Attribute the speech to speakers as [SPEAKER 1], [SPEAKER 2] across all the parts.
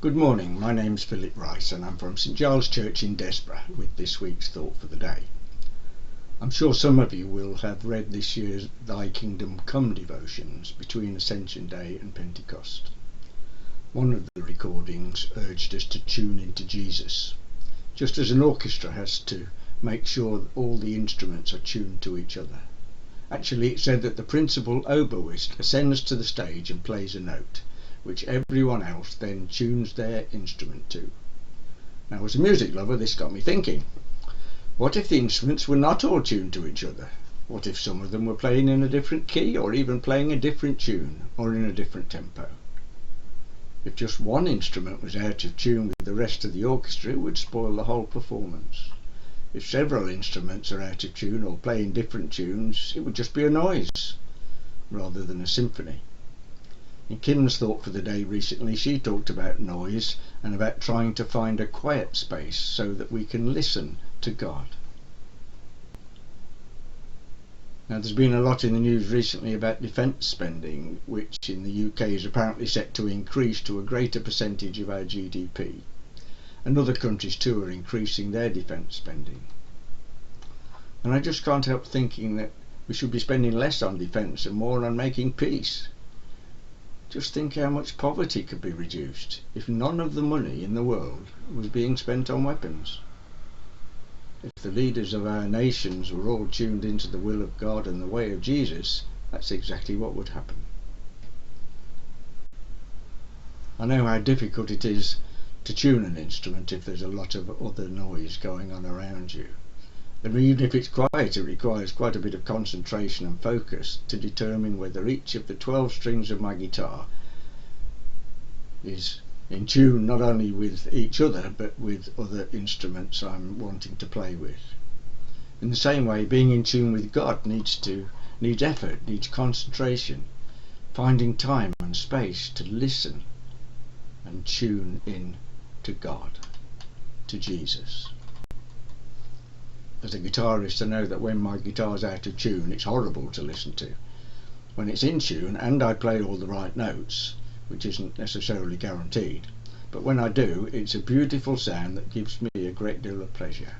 [SPEAKER 1] Good morning, my name's Philip Rice and I'm from St Giles Church in Desborough with this week's thought for the day. I'm sure some of you will have read this year's Thy Kingdom Come devotions between Ascension Day and Pentecost. One of the recordings urged us to tune into Jesus, just as an orchestra has to make sure that all the instruments are tuned to each other. Actually, it said that the principal oboist ascends to the stage and plays a note, which everyone else then tunes their instrument to. Now, as a music lover, this got me thinking, what if the instruments were not all tuned to each other? What if some of them were playing in a different key, or even playing a different tune, or in a different tempo? If just one instrument was out of tune with the rest of the orchestra, it would spoil the whole performance. If several instruments are out of tune or playing different tunes, it would just be a noise, rather than a symphony. In Kim's thought for the day recently, she talked about noise and about trying to find a quiet space so that we can listen to God. Now, there's been a lot in the news recently about defence spending, which in the UK is apparently set to increase to a greater percentage of our GDP. And other countries too are increasing their defence spending. And I just can't help thinking that we should be spending less on defence and more on making peace. Just think how much poverty could be reduced if none of the money in the world was being spent on weapons. If the leaders of our nations were all tuned into the will of God and the way of Jesus, that's exactly what would happen. I know how difficult it is to tune an instrument if there's a lot of other noise going on around you. And even if it's quiet, it requires quite a bit of concentration and focus to determine whether each of the 12 strings of my guitar is in tune not only with each other but with other instruments I'm wanting to play with. In the same way, being in tune with God needs effort, needs concentration, finding time and space to listen and tune in to God, to Jesus. As a guitarist, I know that when my guitar's out of tune, it's horrible to listen to. When it's in tune and I play all the right notes, which isn't necessarily guaranteed, but when I do, it's a beautiful sound that gives me a great deal of pleasure.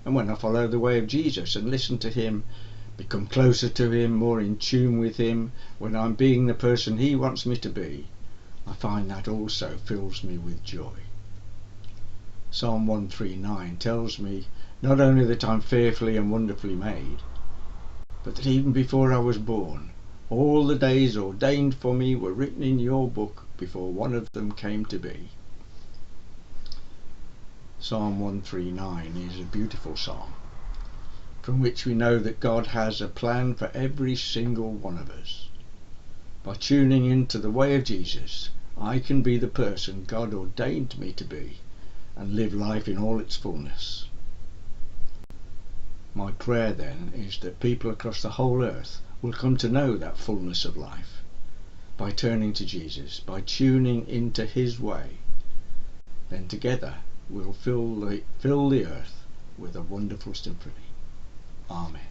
[SPEAKER 1] And when I follow the way of Jesus and listen to him, become closer to him, more in tune with him, when I'm being the person he wants me to be, I find that also fills me with joy. Psalm 139 tells me not only that I'm fearfully and wonderfully made, but that even before I was born, all the days ordained for me were written in your book before one of them came to be. Psalm 139 is a beautiful psalm, from which we know that God has a plan for every single one of us. By tuning into the way of Jesus, I can be the person God ordained me to be and live life in all its fullness. My prayer then is that people across the whole earth will come to know that fullness of life by turning to Jesus, by tuning into his way. Then together we'll fill the earth with a wonderful symphony. Amen.